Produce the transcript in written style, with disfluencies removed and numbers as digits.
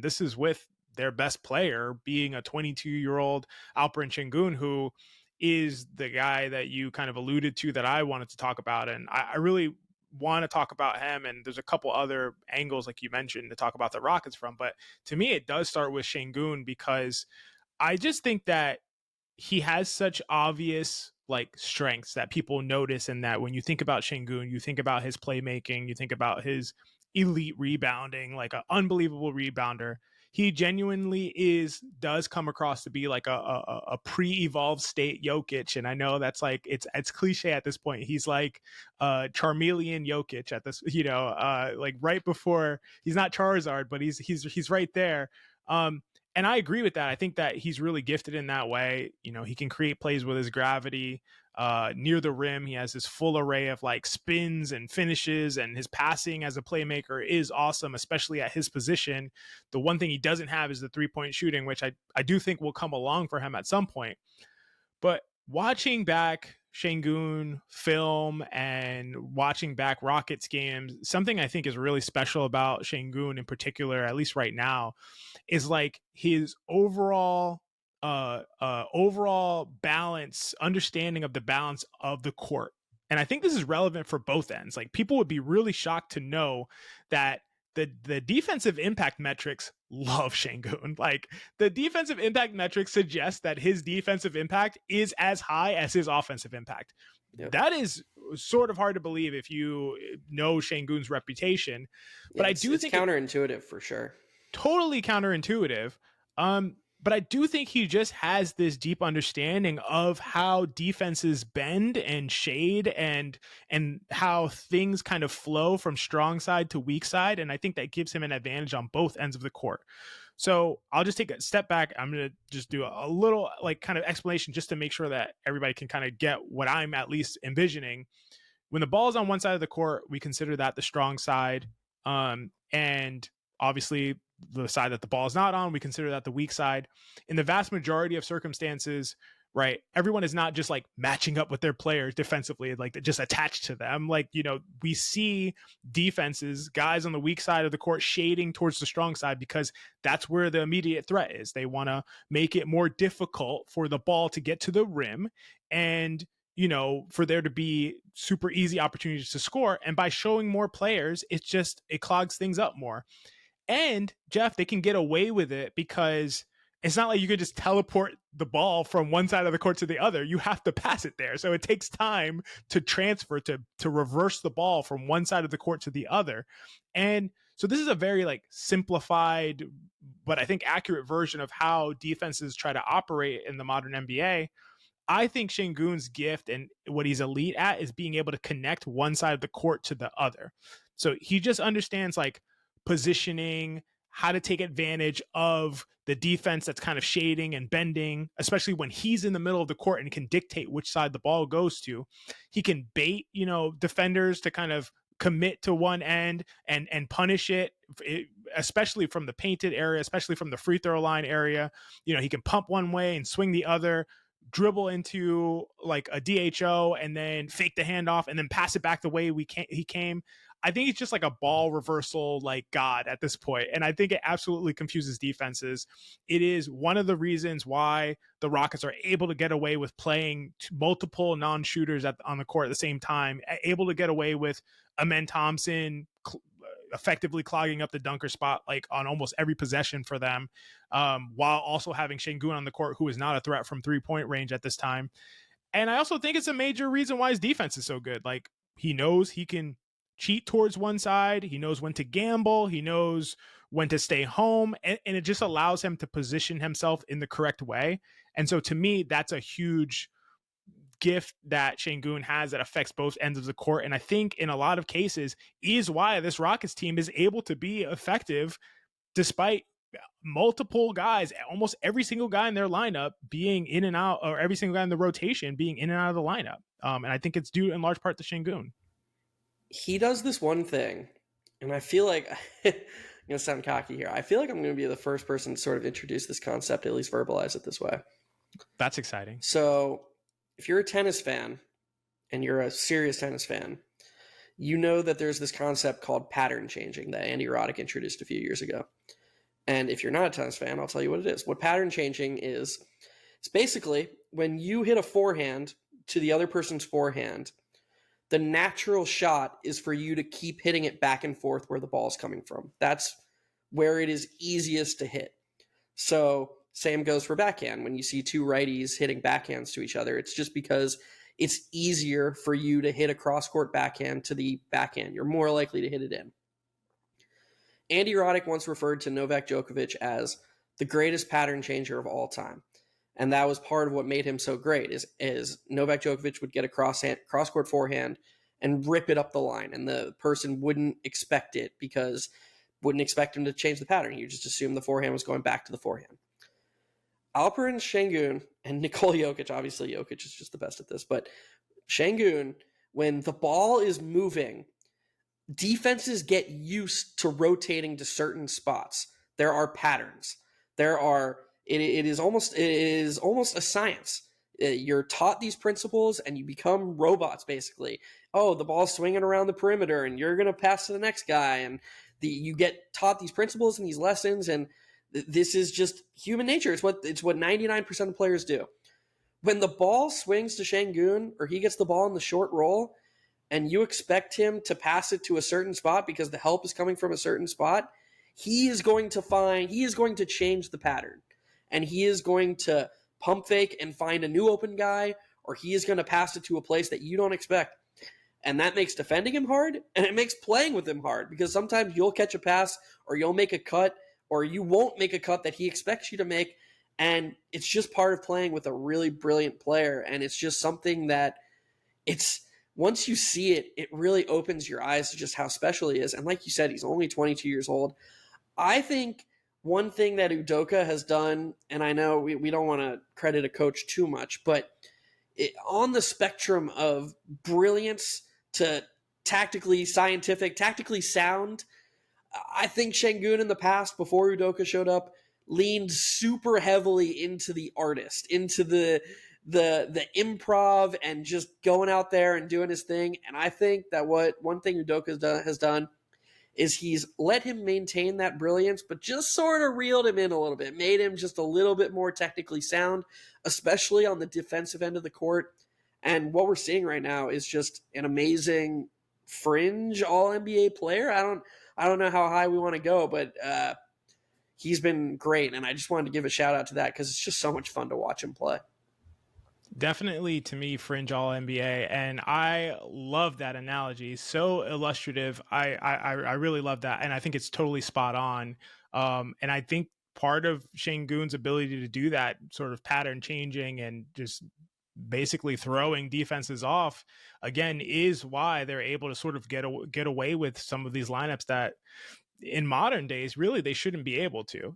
This is with their best player being a 22-year-old Alperen Sengun, who is the guy that you kind of alluded to that I wanted to talk about. And I really want to talk about him. And there's a couple other angles, like you mentioned, to talk about the Rockets from. But to me, it does start with Sengun, because I just think that he has such obvious like strengths that people notice, and that when you think about Sengun, you think about his playmaking, you think about his elite rebounding, like an unbelievable rebounder. He genuinely does come across to be like a pre-evolved state Jokic, and I know that's like it's cliche at this point. He's like Charmeleon Jokic at this, like right before, he's not Charizard, but he's right there. And I agree with that. I think that he's really gifted in that way. He can create plays with his gravity near the rim. He has this full array of like spins and finishes, and his passing as a playmaker is awesome, especially at his position. The one thing he doesn't have is the 3-point shooting, which I do think will come along for him at some point. But watching back Sengun film and watching back Rockets games, something I think is really special about Sengun in particular, at least right now, is like his overall balance, understanding of the balance of the court. And I think this is relevant for both ends. Like, people would be really shocked to know that the defensive impact metrics love Sengun. Like, the defensive impact metrics suggest that his defensive impact is as high as his offensive impact. Yep. That is sort of hard to believe if you know Sengun's reputation. But I do think counterintuitive for sure. Totally counterintuitive. But I do think he just has this deep understanding of how defenses bend and shade and how things kind of flow from strong side to weak side. And I think that gives him an advantage on both ends of the court. So I'll just take a step back. I'm going to just do a little like kind of explanation just to make sure that everybody can kind of get what I'm at least envisioning. When the ball is on one side of the court, we consider that the strong side. And obviously the side that the ball is not on, we consider that the weak side. In the vast majority of circumstances, right, everyone is not just like matching up with their players defensively, like just attached to them. Like, we see defenses, guys on the weak side of the court shading towards the strong side because that's where the immediate threat is. They want to make it more difficult for the ball to get to the rim and, for there to be super easy opportunities to score. And by showing more players, it clogs things up more. And Geoff, they can get away with it because it's not like you could just teleport the ball from one side of the court to the other. You have to pass it there. So it takes time to transfer, to reverse the ball from one side of the court to the other. And so this is a very like simplified, but I think accurate version of how defenses try to operate in the modern NBA. I think Sengun's gift and what he's elite at is being able to connect one side of the court to the other. So he just understands like positioning, how to take advantage of the defense that's kind of shading and bending, especially when he's in the middle of the court and can dictate which side the ball goes to. He can bait, defenders to kind of commit to one end and punish it, especially from the painted area, especially from the free throw line area. He can pump one way and swing the other, dribble into like a DHO and then fake the handoff and then pass it back the way he came. I think he's just like a ball reversal like god at this point, and I think it absolutely confuses defenses. It is one of the reasons why the Rockets are able to get away with playing multiple non-shooters on the court at the same time, able to get away with Amen Thompson effectively clogging up the dunker spot like on almost every possession for them, while also having Sengun on the court, who is not a threat from 3-point range at this time. And I also think it's a major reason why his defense is so good. Like, he knows he can cheat towards one side. He knows when to gamble. He knows when to stay home. And it just allows him to position himself in the correct way. And so to me, that's a huge gift that Sengun has that affects both ends of the court. And I think in a lot of cases is why this Rockets team is able to be effective despite multiple guys, almost every single guy in their lineup being in and out, or every single guy in the rotation being in and out of the lineup. And I think it's due in large part to Sengun. He does this one thing, and I feel like I'm going to sound cocky here. I feel like I'm going to be the first person to sort of introduce this concept, at least verbalize it this way. That's exciting. So if you're a tennis fan, and you're a serious tennis fan, you know that there's this concept called pattern changing that Andy Roddick introduced a few years ago. And if you're not a tennis fan, I'll tell you what it is. What pattern changing is, it's basically when you hit a forehand to the other person's forehand, the natural shot is for you to keep hitting it back and forth where the ball is coming from. That's where it is easiest to hit. So same goes for backhand. When you see two righties hitting backhands to each other, it's just because it's easier for you to hit a cross-court backhand to the backhand. You're more likely to hit it in. Andy Roddick once referred to Novak Djokovic as the greatest pattern changer of all time. And that was part of what made him so great is Novak Djokovic would get a cross-court forehand and rip it up the line. And the person wouldn't expect it because wouldn't expect him to change the pattern. You just assume the forehand was going back to the forehand. Alperen Sengun and Nikola Jokic, obviously Jokic is just the best at this, but Sengun, when the ball is moving, defenses get used to rotating to certain spots. There are patterns. It is almost a science. You're taught these principles and you become robots basically. Oh, the ball's swinging around the perimeter and you're going to pass to the next guy, and you get taught these principles and these lessons, and this is just human nature. It's what 99% of players do. When the ball swings to Sengun or he gets the ball in the short roll and you expect him to pass it to a certain spot because the help is coming from a certain spot, he is going to change the pattern. And he is going to pump fake and find a new open guy, or he is going to pass it to a place that you don't expect. And that makes defending him hard, and it makes playing with him hard, because sometimes you'll catch a pass or you'll make a cut or you won't make a cut that he expects you to make. And it's just part of playing with a really brilliant player. And it's just something that once you see it, it really opens your eyes to just how special he is. And like you said, he's only 22 years old. I think one thing that Udoka has done, and I know we don't want to credit a coach too much, but on the spectrum of brilliance to tactically scientific, tactically sound, I think Sengun in the past, before Udoka showed up, leaned super heavily into the artist, into the improv and just going out there and doing his thing. And I think that one thing Udoka has done is he's let him maintain that brilliance, but just sort of reeled him in a little bit, made him just a little bit more technically sound, especially on the defensive end of the court. And what we're seeing right now is just an amazing fringe All-NBA player. I don't know how high we want to go, but he's been great. And I just wanted to give a shout out to that because it's just so much fun to watch him play. Definitely, to me, fringe all NBA, and I love that analogy. So illustrative. I really love that, and I think it's totally spot on. And I think part of Sengun's ability to do that sort of pattern changing and just basically throwing defenses off again is why they're able to sort of get away with some of these lineups that in modern days really they shouldn't be able to.